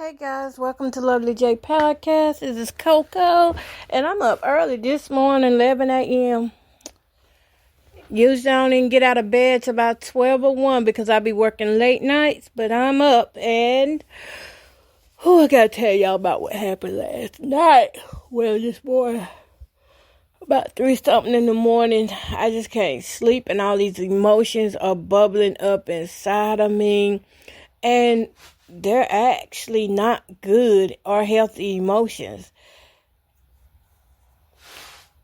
Hey guys, welcome to Lovely J Podcast. This is Coco, and I'm up early this morning, 11 a.m. Usually I don't even get out of bed till about 12 or 1 because I be working late nights, but I'm up, and I gotta tell y'all about what happened last night. Well, this morning, about 3 something in the morning, I just can't sleep, and all these emotions are bubbling up inside of me, and they're actually not good or healthy emotions.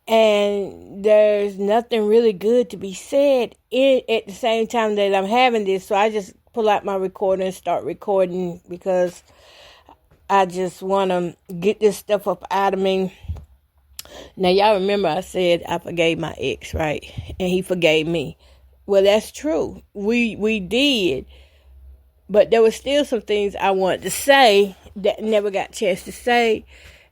And there's nothing really good to be said at the same time that I'm having this. So I just pull out my recorder and start recording because I just want to get this stuff up out of me. Now, y'all remember I said I forgave my ex, right? And he forgave me. Well, that's true. We did. But there were still some things I wanted to say that never got a chance to say.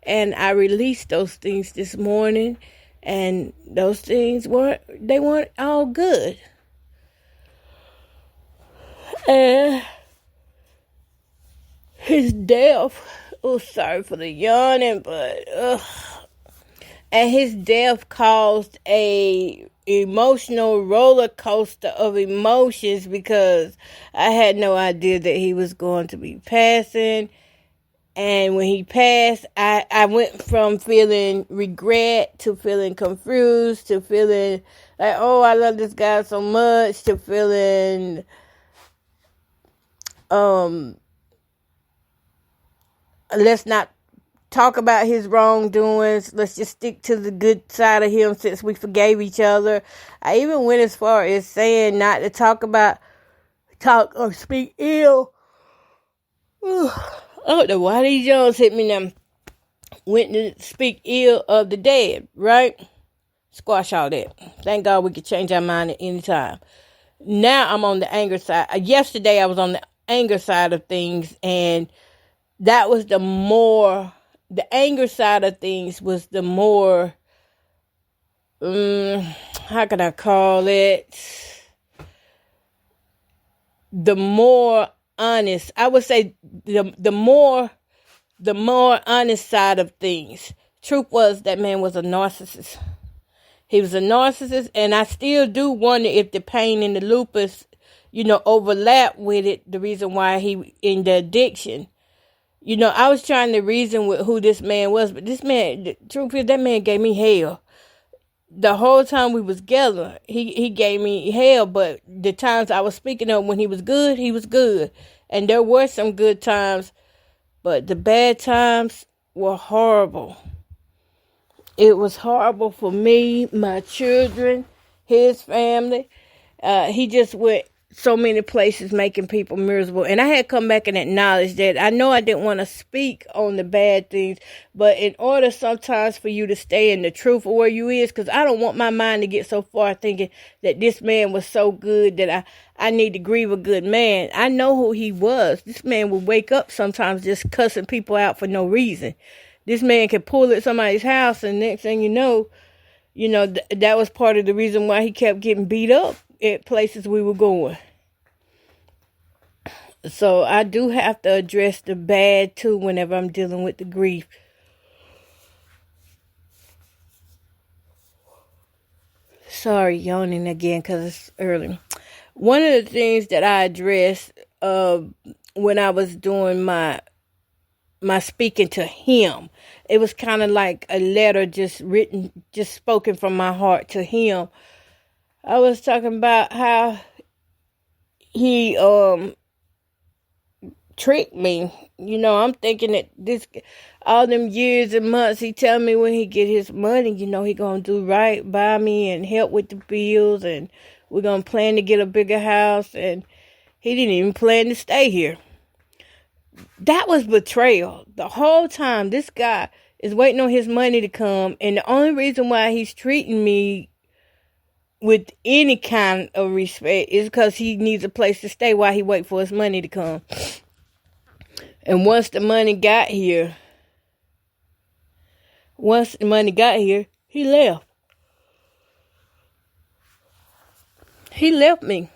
And I released those things this morning. And those things weren't all good. And his death, sorry for the yawning, but and his death caused a emotional roller coaster of emotions because I had no idea that he was going to be passing. And when he passed, I went from feeling regret to feeling confused to feeling like, oh, I love this guy so much, to feeling let's not talk about his wrongdoings. Let's just stick to the good side of him since we forgave each other. I even went as far as saying not to talk or speak ill. I don't know why these Jones hit me now. Went to speak ill of the dead, right? Squash all that. Thank God we could change our mind at any time. Now I'm on the anger side. Yesterday I was on the anger side of things, and that was the anger side of things was the more, how can I call it? The more honest. I would say the more honest side of things. Truth was that man was a narcissist. He was a narcissist, and I still do wonder if the pain and the lupus, overlap with it, the reason why he in the addiction. I was trying to reason with who this man was, but this man, the truth is, that man gave me hell. The whole time we was together, he gave me hell, but the times I was speaking of when he was good, he was good. And there were some good times, but the bad times were horrible. It was horrible for me, my children, his family. He just went so many places making people miserable. And I had come back and acknowledged that. I know I didn't want to speak on the bad things, but in order sometimes for you to stay in the truth of where you is, because I don't want my mind to get so far thinking that this man was so good that I need to grieve a good man. I know who he was. This man would wake up sometimes just cussing people out for no reason. This man could pull at somebody's house, and next thing you know, that was part of the reason why he kept getting beat up at places we were going. So I do have to address the bad too whenever I'm dealing with the grief. Sorry, yawning again because it's early. One of the things that I addressed when I was doing my speaking to him, it was kind of like a letter just spoken from my heart to him. I was talking about how he tricked me. I'm thinking that all them years and months, he tell me when he get his money, he gonna do right by me and help with the bills, and we're gonna plan to get a bigger house, and he didn't even plan to stay here. That was betrayal. The whole time, this guy is waiting on his money to come, and the only reason why he's treating me with any kind of respect is because he needs a place to stay while he wait for his money to come. And once the money got here, he left. He left me.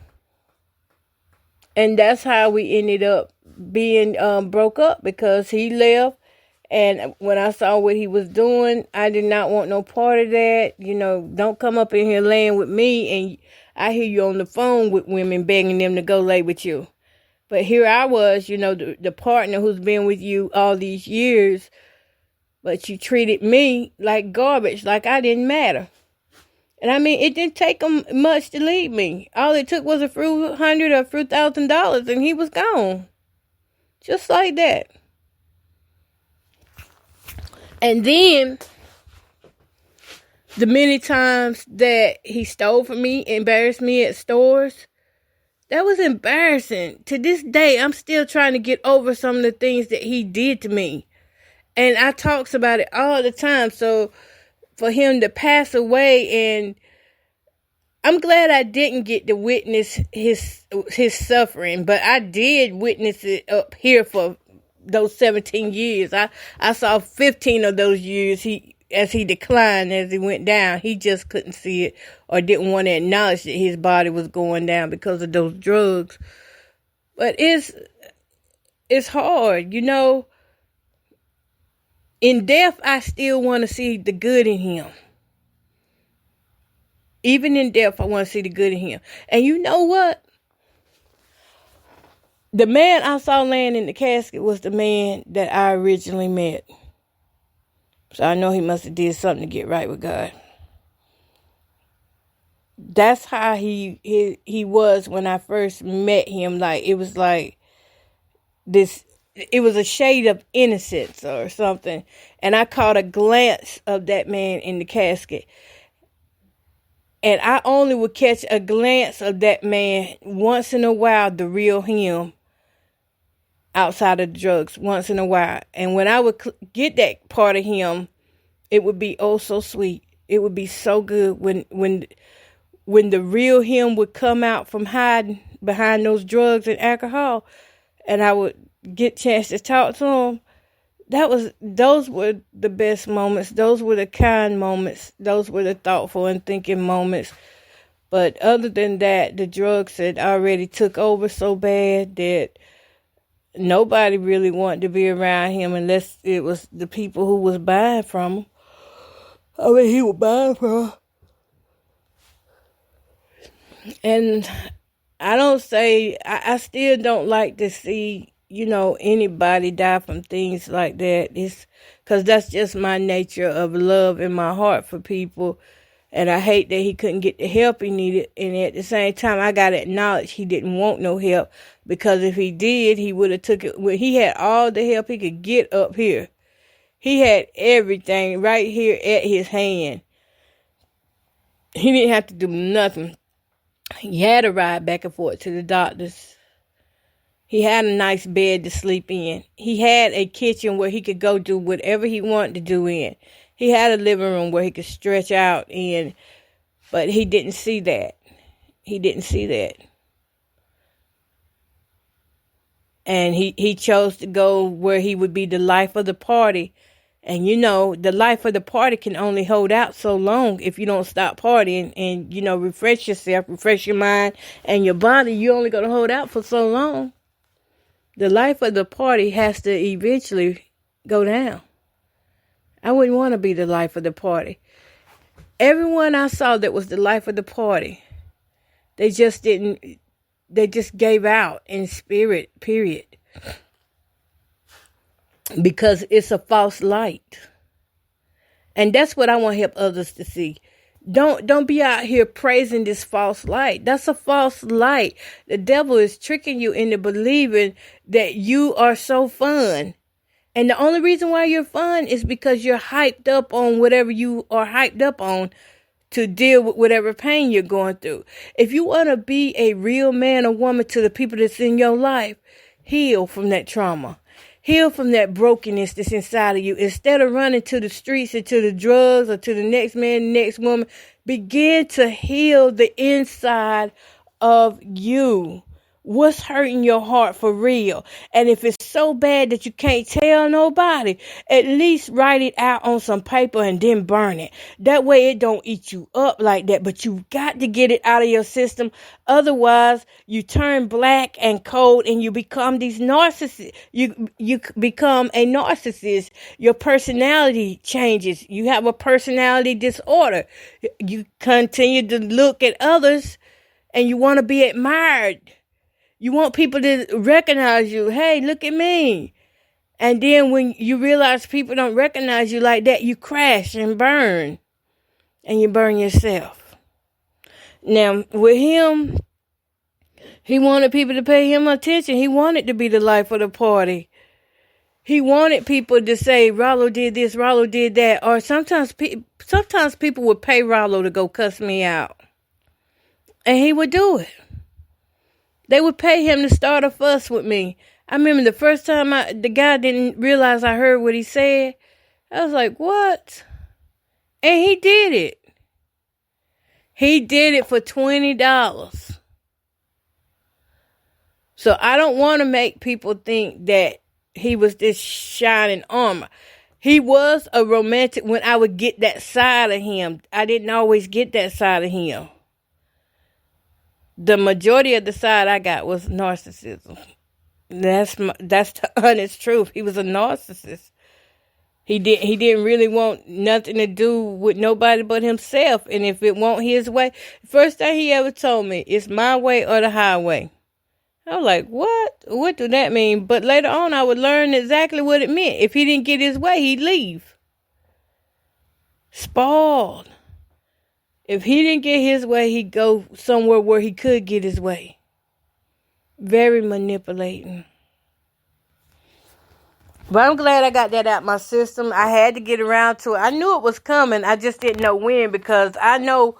And that's how we ended up being broke up because he left. And when I saw what he was doing, I did not want no part of that. Don't come up in here laying with me, and I hear you on the phone with women begging them to go lay with you. But here I was, the partner who's been with you all these years, but you treated me like garbage, like I didn't matter. And I mean, it didn't take him much to leave me. All it took was a few hundred or a few $1,000, and he was gone. Just like that. And then, the many times that he stole from me, embarrassed me at stores, that was embarrassing. To this day, I'm still trying to get over some of the things that he did to me. And I talks about it all the time. So, for him to pass away, and I'm glad I didn't get to witness his suffering, but I did witness it up here for those 17 years. I saw 15 of those years as he declined, as he went down. He just couldn't see it or didn't want to acknowledge that his body was going down because of those drugs. But it's hard, In death, I still want to see the good in him. Even in death, I want to see the good in him. And you know what? The man I saw laying in the casket was the man that I originally met. So I know he must have did something to get right with God. That's how he was when I first met him. It was like this. It was a shade of innocence or something. And I caught a glance of that man in the casket. And I only would catch a glance of that man once in a while, the real him, outside of the drugs, once in a while. And when I would get that part of him, it would be oh so sweet. It would be so good when the real him would come out from hiding behind those drugs and alcohol, and I would get a chance to talk to him. Those were the best moments. Those were the kind moments. Those were the thoughtful and thinking moments. But other than that, the drugs had already took over so bad that nobody really wanted to be around him unless it was the people who was buying from him. I mean, he was buying from him. And I still don't like to see, anybody die from things like that. It's because that's just my nature of love in my heart for people. And I hate that he couldn't get the help he needed. And at the same time, I got to acknowledge he didn't want no help. Because if he did, he would have took it. He had all the help he could get up here. He had everything right here at his hand. He didn't have to do nothing. He had a ride back and forth to the doctors. He had a nice bed to sleep in. He had a kitchen where he could go do whatever he wanted to do in. He had a living room where he could stretch out in, but he didn't see that. He didn't see that. And he chose to go where he would be the life of the party. And the life of the party can only hold out so long if you don't stop partying and, refresh yourself, refresh your mind and your body. You're only going to hold out for so long. The life of the party has to eventually go down. I wouldn't want to be the life of the party. Everyone I saw that was the life of the party, they just gave out in spirit, period. Because it's a false light. And that's what I want to help others to see. Don't be out here praising this false light. That's a false light. The devil is tricking you into believing that you are so fun. And the only reason why you're fun is because you're hyped up on whatever you are hyped up on to deal with whatever pain you're going through. If you want to be a real man or woman to the people that's in your life, heal from that trauma. Heal from that brokenness that's inside of you. Instead of running to the streets and to the drugs or to the next man, next woman, begin to heal the inside of you. What's hurting your heart for real? And if it's so bad that you can't tell nobody, at least write it out on some paper and then burn it. That way it don't eat you up like that. But you got to get it out of your system. Otherwise, you turn black and cold and you become these narcissists. You become a narcissist. Your personality changes. You have a personality disorder. You continue to look at others and you want to be admired. You want people to recognize you. Hey, look at me. And then when you realize people don't recognize you like that, you crash and burn. And you burn yourself. Now, with him, he wanted people to pay him attention. He wanted to be the life of the party. He wanted people to say, Rollo did this, Rollo did that. Or sometimes people would pay Rollo to go cuss me out. And he would do it. They would pay him to start a fuss with me. I remember the first time the guy didn't realize I heard what he said. I was like, what? And he did it. He did it for $20. So I don't want to make people think that he was this shining armor. He was a romantic when I would get that side of him. I didn't always get that side of him. The majority of the side I got was narcissism. That's the honest truth. He was a narcissist. He didn't really want nothing to do with nobody but himself. And if it won't his way, first thing he ever told me, it's my way or the highway. I was like, what? What do that mean? But later on, I would learn exactly what it meant. If he didn't get his way, he'd leave. Spoiled. If he didn't get his way, he'd go somewhere where he could get his way. Very manipulating. But I'm glad I got that out my system. I had to get around to it. I knew it was coming. I just didn't know when, because I know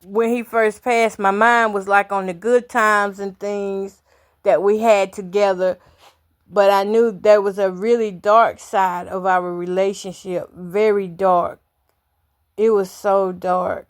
when he first passed, my mind was like on the good times and things that we had together. But I knew there was a really dark side of our relationship. Very dark. It was so dark.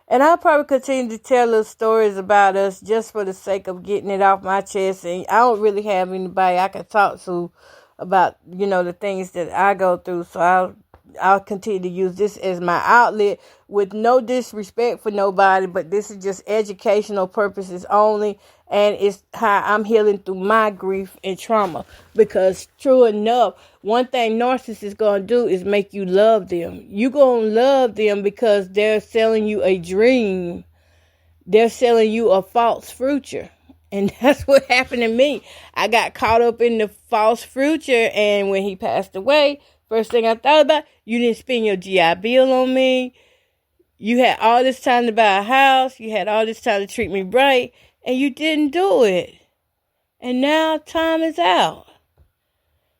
And I'll probably continue to tell little stories about us just for the sake of getting it off my chest. And I don't really have anybody I can talk to about, the things that I go through. So I'll continue to use this as my outlet with no disrespect for nobody. But this is just educational purposes only. And it's how I'm healing through my grief and trauma. Because true enough, one thing narcissists going to do is make you love them. You going to love them because they're selling you a dream. They're selling you a false future. And that's what happened to me. I got caught up in the false future. And when he passed away, first thing I thought about, you didn't spend your GI Bill on me. You had all this time to buy a house. You had all this time to treat me right. And you didn't do it. And now time is out.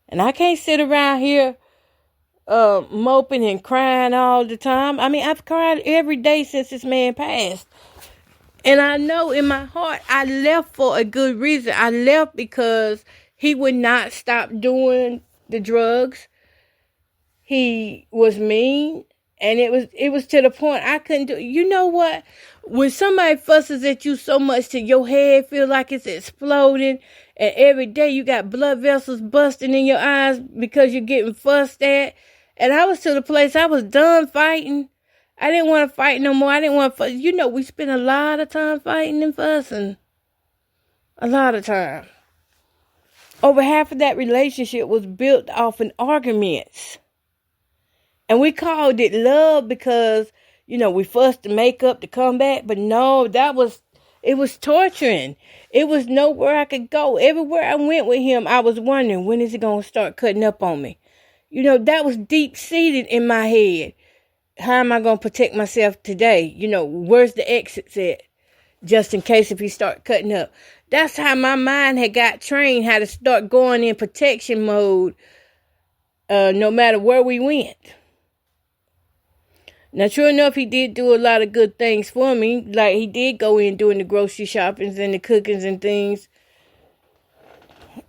And I can't sit around here moping and crying all the time. I mean, I've cried every day since this man passed. And I know in my heart, I left for a good reason. I left because he would not stop doing the drugs. He was mean. And it was to the point I couldn't do. You know what? When somebody fusses at you so much till your head feel like it's exploding, and every day you got blood vessels busting in your eyes because you're getting fussed at. And I was to the place I was done fighting. I didn't want to fight no more. I didn't want to fuss. We spent a lot of time fighting and fussing. A lot of time. Over half of that relationship was built off in arguments. And we called it love because, we fussed to make up to come back. But no, it was torturing. It was nowhere I could go. Everywhere I went with him, I was wondering, when is he going to start cutting up on me? That was deep-seated in my head. How am I going to protect myself today? Where's the exits at? Just in case if he start cutting up. That's how my mind had got trained, how to start going in protection mode, no matter where we went. Now, true enough, he did do a lot of good things for me. Like, he did go in doing the grocery shoppings and the cookings and things.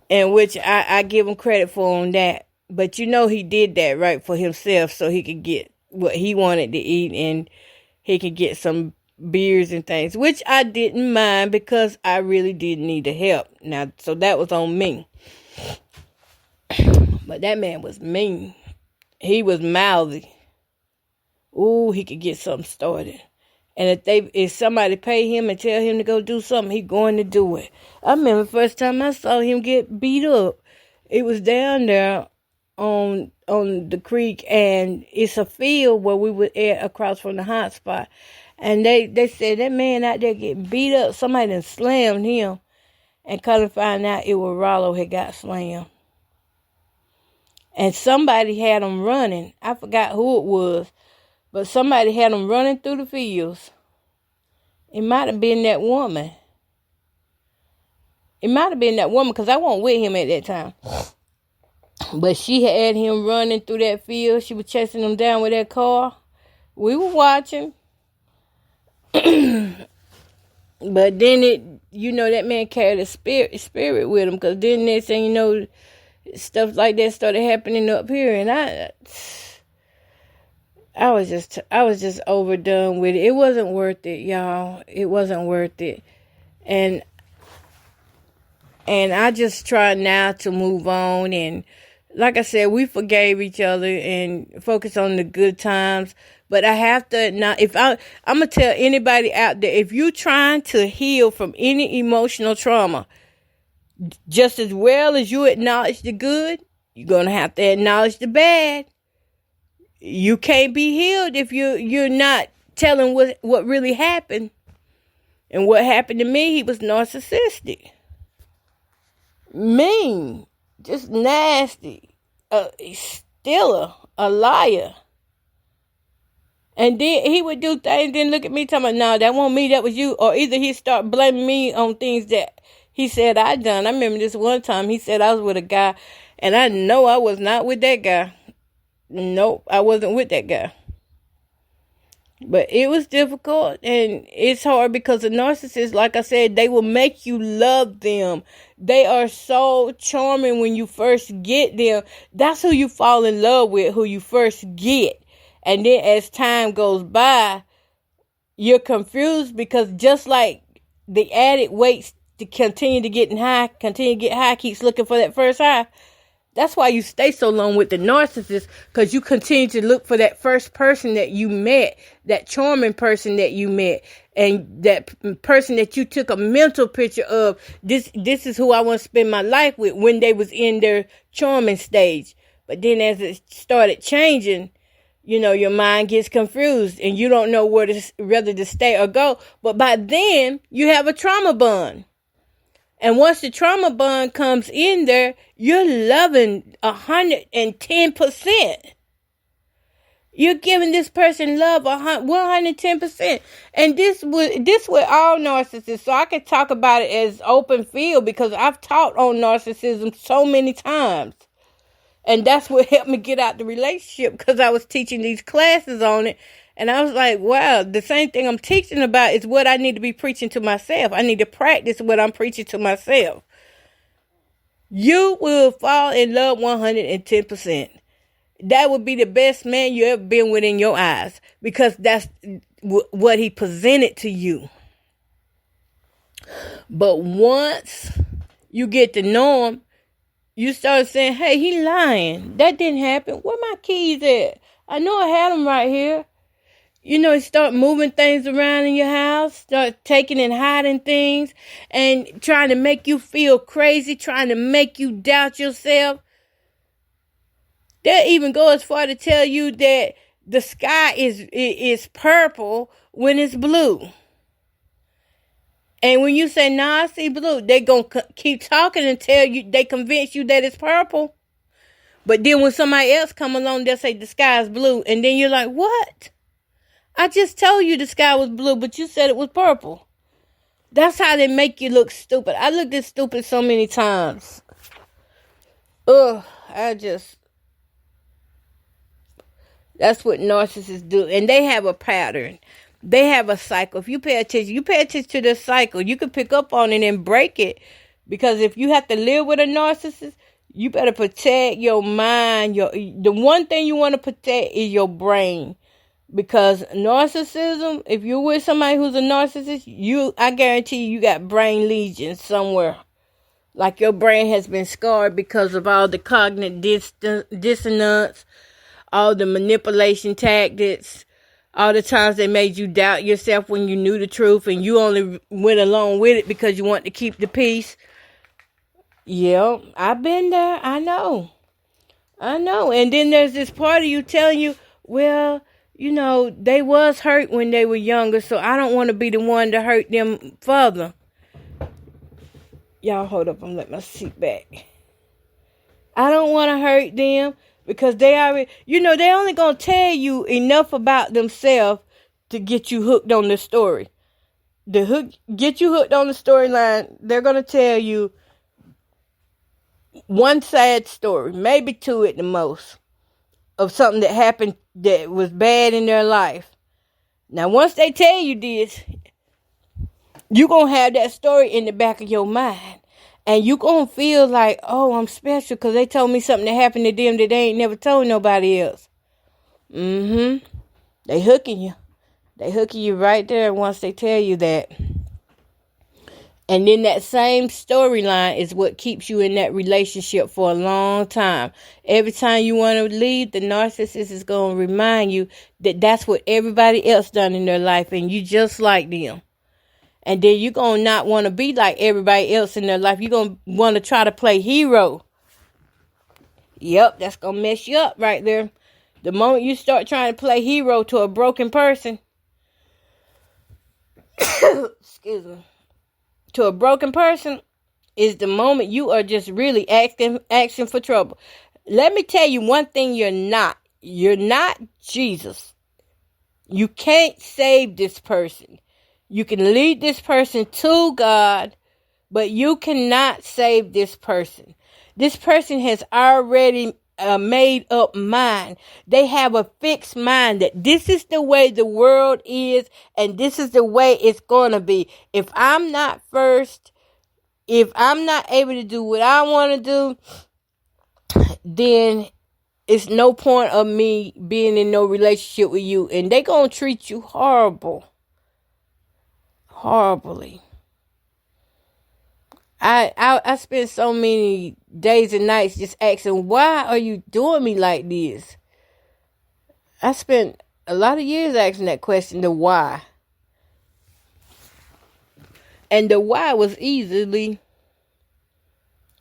And which I give him credit for on that. But he did that right for himself so he could get what he wanted to eat. And he could get some beers and things, which I didn't mind because I really did need the help. Now, so that was on me. But that man was mean. He was mouthy. Ooh, he could get something started. And if somebody pay him and tell him to go do something, he going to do it. I remember the first time I saw him get beat up. It was down there on the creek, and it's a field where we were at across from the hot spot. And they said that man out there getting beat up. Somebody done slammed him. And come to find out it was Rollo had got slammed. And somebody had him running. I forgot who it was. But somebody had him running through the fields. It might have been that woman. It might have been that woman because I wasn't with him at that time. But she had him running through that field. She was chasing him down with that car. We were watching. But then that man carried a spirit with him. Because then next thing you know, stuff like that started happening up here. And I was just overdone with it. It wasn't worth it, y'all. It wasn't worth it. And I just try now to move on. And like I said, we forgave each other and focus on the good times. But I have to not, I'm going to tell anybody out there, if you're trying to heal from any emotional trauma, just as well as you acknowledge the good, you're going to have to acknowledge the bad. You can't be healed if you're not telling what really happened. And what happened to me, he was narcissistic. Mean. Just nasty. A stealer. A liar. And then he would do things, then look at me talking about, no, that wasn't me, that was you. Or either he'd start blaming me on things that he said I done. I remember this one time he said I was with a guy, and I know I was not with that guy. Nope, I wasn't with that guy. But it was difficult, and it's hard because the narcissists, like I said, they will make you love them. They are so charming when you first get them. That's who you fall in love with, who you first get. And then as time goes by, you're confused because just like the addict waits to continue to get high, keeps looking for that first high. That's why you stay so long with the narcissist, because you continue to look for that first person that you met, that charming person that you met, and that person that you took a mental picture of. This is who I want to spend my life with when they was in their charming stage. But then as it started changing, your mind gets confused and you don't know whether to stay or go. But by then, you have a trauma bond. And once the trauma bond comes in there, you're loving 110%. You're giving this person love 110%. And this with all narcissists. So I can talk about it as open field because I've taught on narcissism so many times. And that's what helped me get out the relationship because I was teaching these classes on it. And I was like, wow, the same thing I'm teaching about is what I need to be preaching to myself. I need to practice what I'm preaching to myself. You will fall in love 110%. That would be the best man you ever been with in your eyes because that's what he presented to you. But once you get to know him, you start saying, hey, he lying. That didn't happen. Where my keys at? I know I had them right here. You start moving things around in your house, start taking and hiding things and trying to make you feel crazy, trying to make you doubt yourself. They'll even go as far to tell you that the sky is purple when it's blue. And when you say, nah, I see blue, they going to keep talking until they convince you that it's purple. But then when somebody else come along, they'll say the sky is blue. And then you're like, what? I just told you the sky was blue, but you said it was purple. That's how they make you look stupid. I looked at stupid so many times. That's what narcissists do. And they have a pattern. They have a cycle. If you pay attention to this cycle, you can pick up on it and break it. Because if you have to live with a narcissist, you better protect your mind. The one thing you want to protect is your brain. Because narcissism, if you're with somebody who's a narcissist, I guarantee you got brain lesions somewhere. Like your brain has been scarred because of all the cognitive dissonance, all the manipulation tactics, all the times they made you doubt yourself when you knew the truth and you only went along with it because you want to keep the peace. Yeah, I've been there. I know. And then there's this part of you telling you, well, they was hurt when they were younger, so I don't want to be the one to hurt them further. Y'all hold up, I'm letting my seat back. I don't want to hurt them because they already, they only going to tell you enough about themselves to get you hooked on the story. Get you hooked on the storyline. They're going to tell you one sad story, maybe two at the most, of something that happened that was bad in their life. Now, once they tell you this, you're going to have that story in the back of your mind. And you're going to feel like, oh, I'm special because they told me something that happened to them that they ain't never told nobody else. They hooking you. They hooking you right there once they tell you that. And then that same storyline is what keeps you in that relationship for a long time. Every time you want to leave, the narcissist is going to remind you that that's what everybody else done in their life and you just like them. And then you're going to not want to be like everybody else in their life. You're going to want to try to play hero. Yep, that's going to mess you up right there. The moment you start trying to play hero to a broken person, excuse me, to a broken person is the moment you are just really asking for trouble. Let me tell you one thing you're not. You're not Jesus. You can't save this person. You can lead this person to God, but you cannot save this person. This person has already made up mind. They have a fixed mind that this is the way the world is and this is the way it's going to be. If I'm not first, if I'm not able to do what I want to do, then it's no point of me being in no relationship with you. And they going to treat you horribly. I spent so many days and nights just asking, why are you doing me like this? I spent a lot of years asking that question, the why. And the why was easily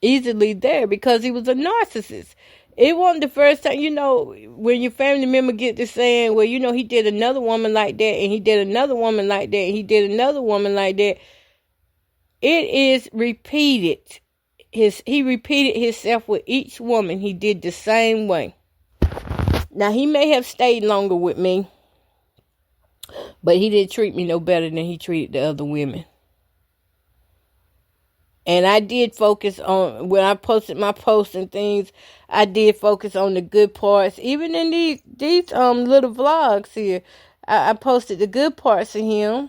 there because he was a narcissist. It wasn't the first time, when your family member get to saying, well, he did another woman like that, and he did another woman like that, and he did another woman like that. It is repeated. He repeated himself with each woman. He did the same way. Now, he may have stayed longer with me, but he didn't treat me no better than he treated the other women. And I did focus on, when I posted my posts and things, I did focus on the good parts. Even in these little vlogs here, I posted the good parts of him.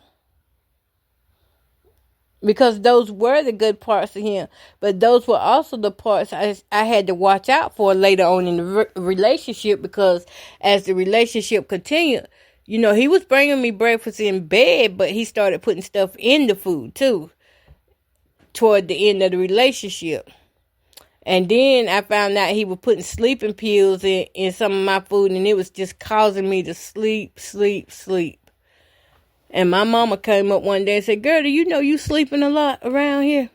Because those were the good parts of him. But those were also the parts I had to watch out for later on in the relationship. Because as the relationship continued, he was bringing me breakfast in bed, but he started putting stuff in the food too. Toward the end of the relationship. And then I found out he was putting sleeping pills in some of my food, and it was just causing me to sleep. And my mama came up one day and said, girl, do you know you sleeping a lot around here?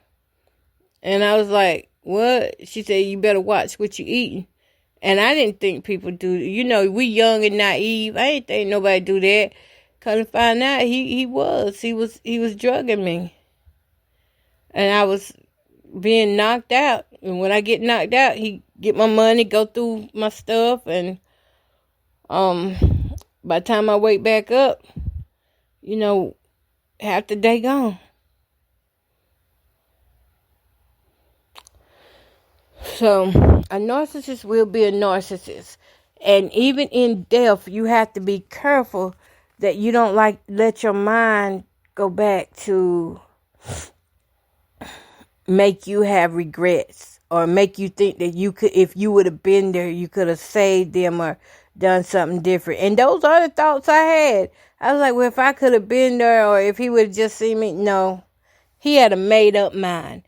And I was like, what? She said, you better watch what you eating. And I didn't think people do, we young and naive. I didn't think nobody do that. Come to find out he was drugging me. And I was being knocked out. And when I get knocked out, he get my money, go through my stuff. And by the time I wake back up, half the day gone. So a narcissist will be a narcissist. And even in death, you have to be careful that you don't let your mind go back to make you have regrets or make you think that you could, if you would have been there, you could have saved them, or done something different. And those are the thoughts I had. I was like, well, if I could have been there, or if he would have just seen me. No, he had a made up mind.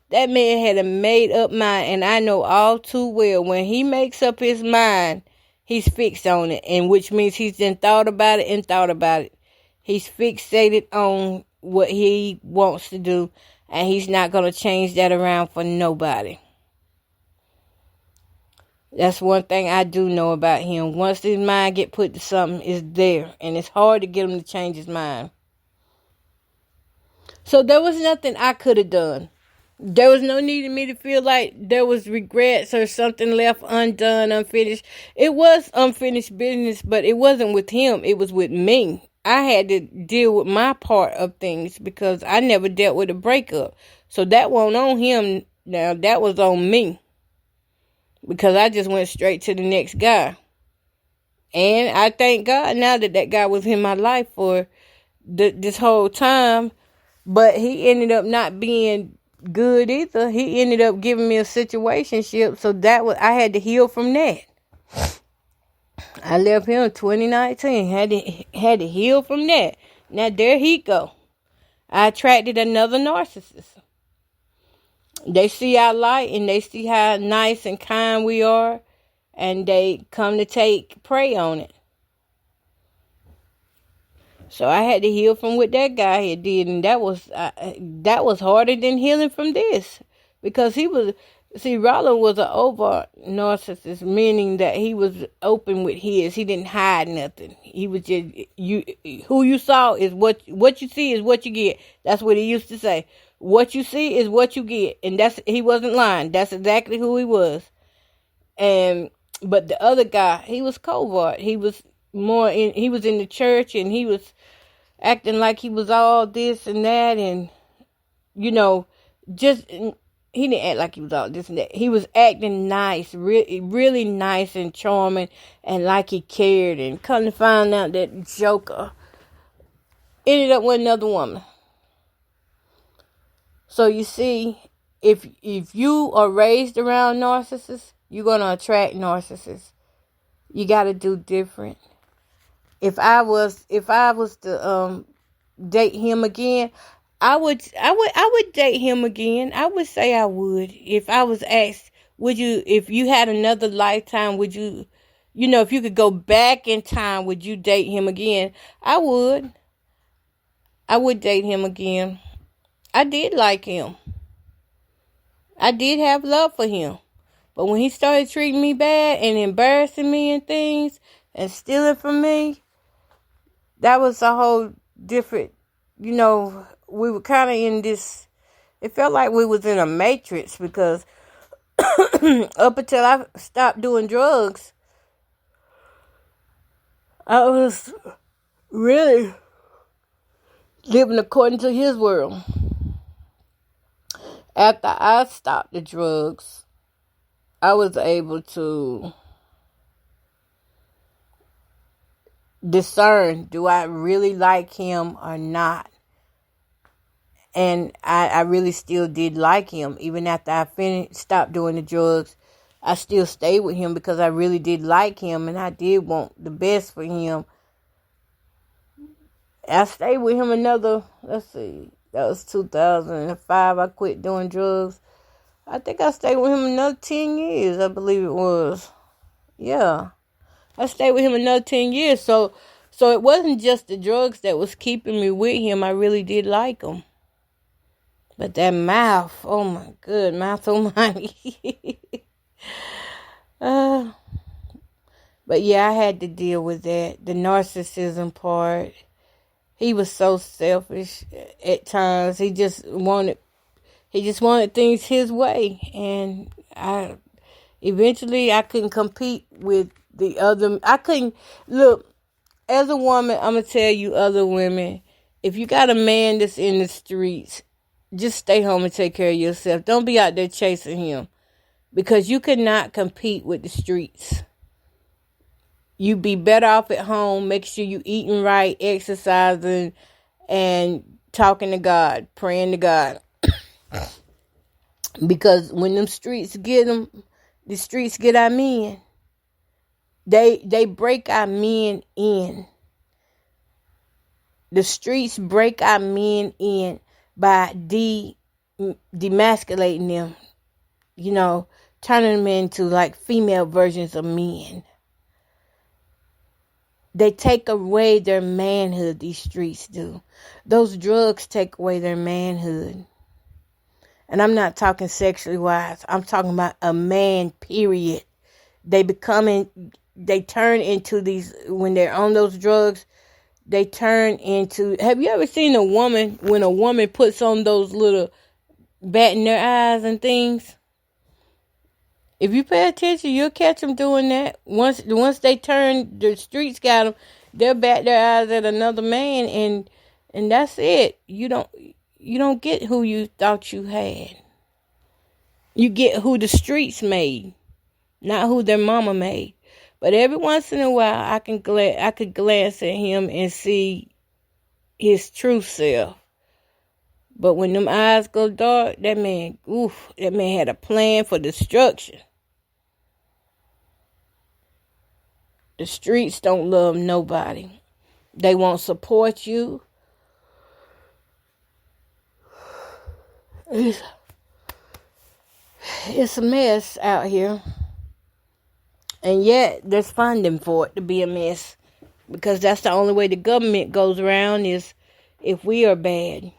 That man had a made up mind, and I know all too well when he makes up his mind, he's fixed on it, and which means he's then thought about it and thought about it. He's fixated on what he wants to do, and he's not going to change that around for nobody. That's one thing I do know about him. Once his mind get put to something, it's there, and it's hard to get him to change his mind. So there was nothing I could have done. There was no need in me to feel like there was regrets or something left undone, unfinished. It was unfinished business, but it wasn't with him. It was with me. I had to deal with my part of things because I never dealt with a breakup. So that wasn't on him now. That was on me. Because I just went straight to the next guy. And I thank God now that that guy was in my life for this whole time. But he ended up not being good either. He ended up giving me a situationship, so I had to heal from that. I left him in 2019. Had to heal from that. Now there he go. I attracted another narcissist. They see our light and they see how nice and kind we are, and they come to take prey on it. So I had to heal from what that guy had did, and that was harder than healing from this, because Roland was an overt narcissist, meaning that he was open with his. He didn't hide nothing. He was just who you saw is what you see is what you get. That's what he used to say. What you see is what you get, and he wasn't lying. That's exactly who he was. But the other guy, he was covert. He was in the church, and he was acting like he was all this and that, and he didn't act like he was all this and that. He was acting nice, really, really nice and charming, and like he cared. And come to find out that joker ended up with another woman. So you see, if you are raised around narcissists, you're gonna attract narcissists. You gotta do different. If I was to date him again, I would date him again. I would say I would. If I was asked, if you had another lifetime, would you, if you could go back in time, would you date him again? I would. I would date him again. I did like him. I did have love for him. But when he started treating me bad and embarrassing me and things and stealing from me, that was a whole different, we were kind of in this, it felt like we was in a matrix, because up until I stopped doing drugs, I was really living according to his world. After I stopped the drugs, I was able to discern, do I really like him or not? And I really still did like him. Even after I stopped doing the drugs, I still stayed with him because I really did like him, and I did want the best for him. I stayed with him another, that was 2005. I quit doing drugs. I think I stayed with him another 10 years, I believe it was. Yeah. I stayed with him another 10 years. So it wasn't just the drugs that was keeping me with him. I really did like him. But that mouth, oh my good, mouth almighty. But yeah, I had to deal with that. The narcissism part. He was so selfish at times. He just wanted things his way. And eventually I couldn't compete with the other. Look, as a woman, I'm going to tell you, other women, if you got a man that's in the streets, just stay home and take care of yourself. Don't be out there chasing him, because you cannot compete with the streets. You be better off at home. Make sure you eating right, exercising, and talking to God, praying to God. Because when the streets get our men, They break our men in. The streets break our men in by demasculating them, turning them into like female versions of men. They take away their manhood, these streets do. Those drugs take away their manhood. And I'm not talking sexually wise. I'm talking about a man, period. They turn into these, when they're on those drugs, they turn into, have you ever seen a woman, when a woman puts on those little bat in their eyes and things? If you pay attention, you'll catch them doing that. Once they turn, the streets got them, they'll bat their eyes at another man, and that's it. You don't get who you thought you had. You get who the streets made, not who their mama made. But every once in a while, I could glance at him and see his true self. But when them eyes go dark, that man had a plan for destruction. The streets don't love nobody. They won't support you. It's a mess out here. And yet, there's funding for it to be a mess. Because that's the only way the government goes around, is if we are bad.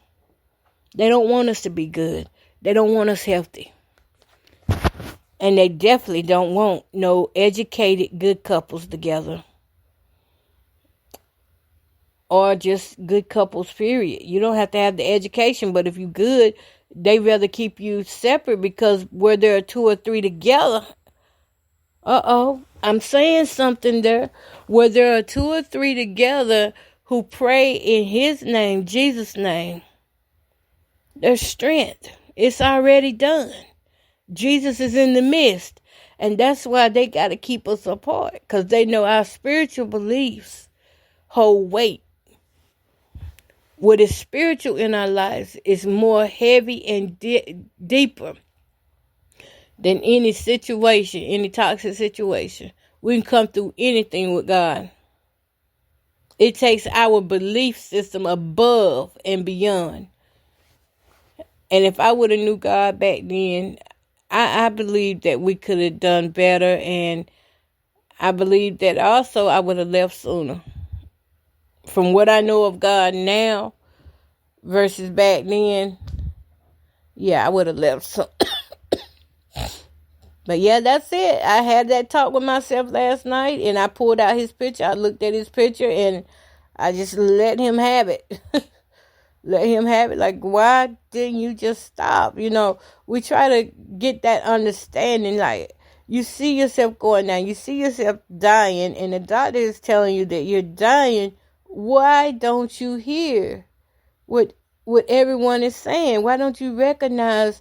They don't want us to be good. They don't want us healthy. And they definitely don't want no educated, good couples together. Or just good couples, period. You don't have to have the education, but if you're good, they rather keep you separate, because where there are two or three together, I'm saying something there. Where there are two or three together who pray in his name, Jesus' name, there's strength. It's already done. Jesus is in the midst. And that's why they got to keep us apart, because they know our spiritual beliefs hold weight. What is spiritual in our lives is more heavy and deeper than any situation, any toxic situation. We can come through anything with God. It takes our belief system above and beyond. And if I would have knew God back then, I believe that we could have done better. And I believe that also I would have left sooner. From what I know of God now versus back then, yeah, I would have left sooner. But yeah, that's it. I had that talk with myself last night, and I pulled out his picture. I looked at his picture, and I just let him have it. Let him have it. Like, why didn't you just stop? We try to get that understanding. Like, you see yourself going down. You see yourself dying, and the doctor is telling you that you're dying. Why don't you hear what everyone is saying? Why don't you recognize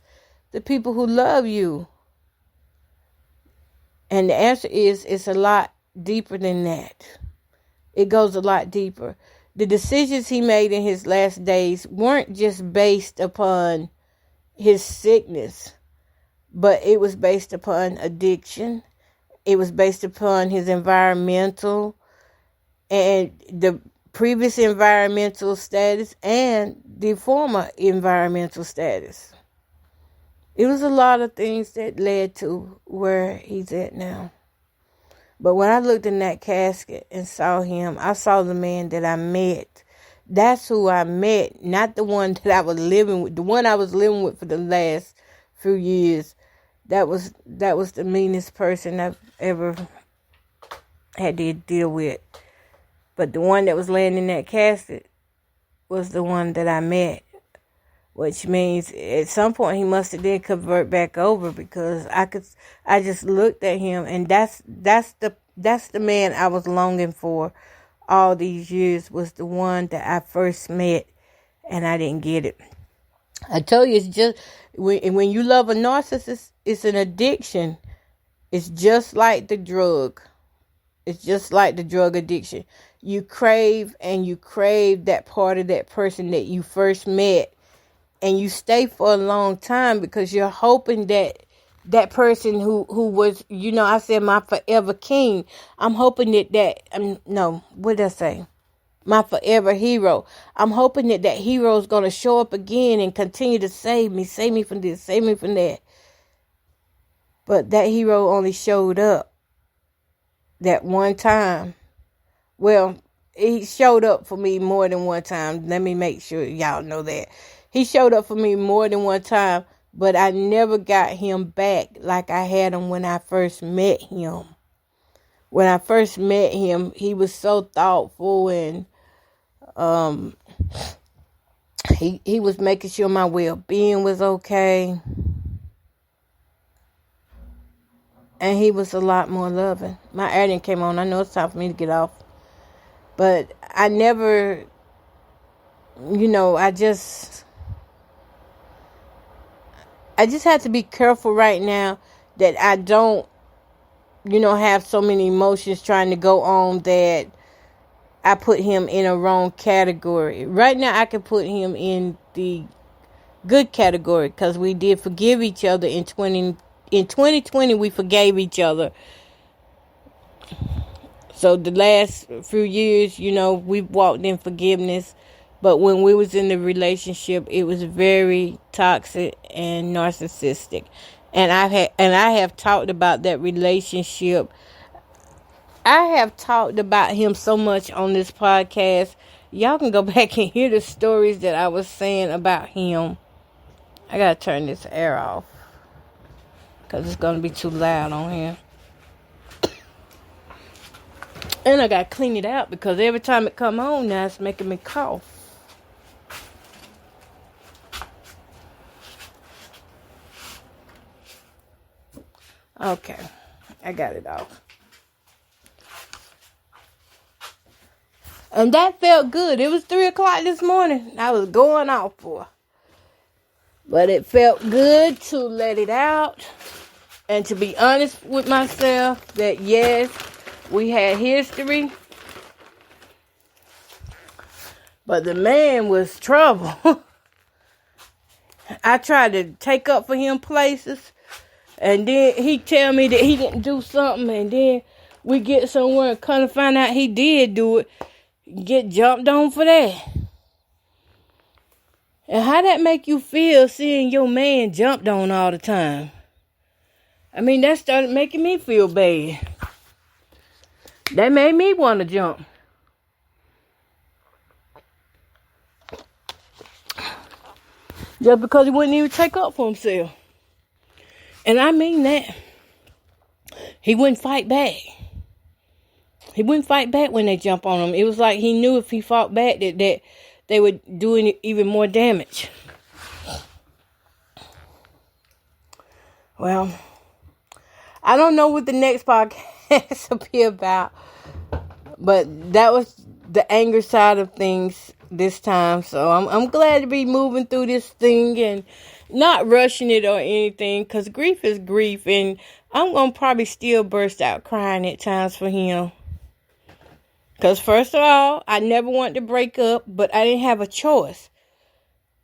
the people who love you? And the answer is, it's a lot deeper than that. It goes a lot deeper. The decisions he made in his last days weren't just based upon his sickness, but it was based upon addiction. It was based upon his environmental and the previous environmental status and the former environmental status. It was a lot of things that led to where he's at now. But when I looked in that casket and saw him, I saw the man that I met. That's who I met, not the one that I was living with. The one I was living with for the last few years. That was the meanest person I've ever had to deal with. But the one that was laying in that casket was the one that I met. Which means at some point he must have then convert back over, because I just looked at him, and that's the man I was longing for all these years, was the one that I first met, and I didn't get it. I told you, it's just when you love a narcissist, it's an addiction. It's just like the drug. It's just like the drug addiction. You crave that part of that person that you first met. And you stay for a long time because you're hoping that that person who was, I said my forever king. I'm hoping no, what did I say? My forever hero. I'm hoping that hero is going to show up again and continue to save me from this, save me from that. But that hero only showed up that one time. Well, he showed up for me more than one time. Let me make sure y'all know that. He showed up for me more than one time, but I never got him back like I had him when I first met him. When I first met him, he was so thoughtful, and he was making sure my well-being was okay. And he was a lot more loving. My air didn't came on. I know it's time for me to get off. But I never, I just have to be careful right now that I don't, have so many emotions trying to go on that I put him in a wrong category. Right now, I can put him in the good category because we did forgive each other in 2020. We forgave each other. So the last few years, we walked in forgiveness. But when we was in the relationship, it was very toxic and narcissistic. And I have talked about that relationship. I have talked about him so much on this podcast. Y'all can go back and hear the stories that I was saying about him. I gotta turn this air off because it's gonna be too loud on here. And I gotta clean it out because every time it come on now, it's making me cough. Okay, I got it off. And that felt good. It was 3:00 this morning. I was going off for. But it felt good to let it out. And to be honest with myself that yes, we had history. But the man was trouble. I tried to take up for him places. And then he tell me that he didn't do something. And then we get somewhere and kind of find out he did do it. Get jumped on for that. And how that make you feel seeing your man jumped on all the time? I mean, that started making me feel bad. That made me want to jump. Just because he wouldn't even take up for himself. And I mean that. He wouldn't fight back. He wouldn't fight back when they jump on him. It was like he knew if he fought back that they were doing even more damage. Well, I don't know what the next podcast will be about. But that was the anger side of things this time. So I'm glad to be moving through this thing and not rushing it or anything. Because grief is grief. And I'm going to probably still burst out crying at times for him. Because first of all, I never wanted to break up, but I didn't have a choice.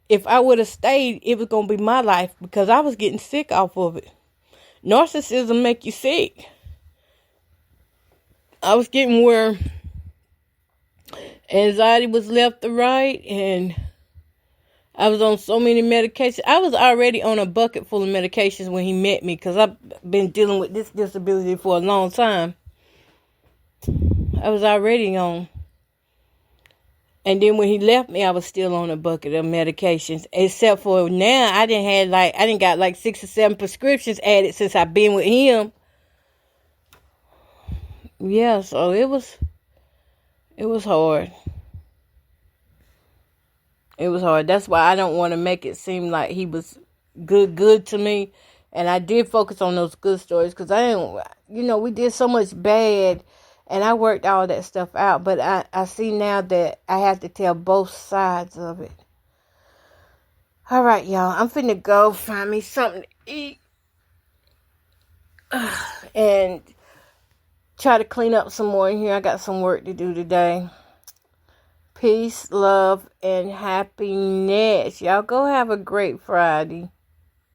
If I would have stayed, it was going to be my life because I was getting sick off of it. Narcissism make you sick. I was getting where anxiety was left to right, and I was on so many medications. I was already on a bucket full of medications when he met me because I've been dealing with this disability for a long time. I was already on. And then when he left me, I was still on a bucket of medications. Except for now, I didn't got like 6 or 7 prescriptions added since I've been with him. Yeah, so it was hard. It was hard. That's why I don't want to make it seem like he was good to me. And I did focus on those good stories because I didn't, we did so much bad. And I worked all that stuff out. But I see now that I have to tell both sides of it. All right, y'all. I'm finna go find me something to eat. And try to clean up some more in here. I got some work to do today. Peace, love, and happiness. Y'all go have a great Friday.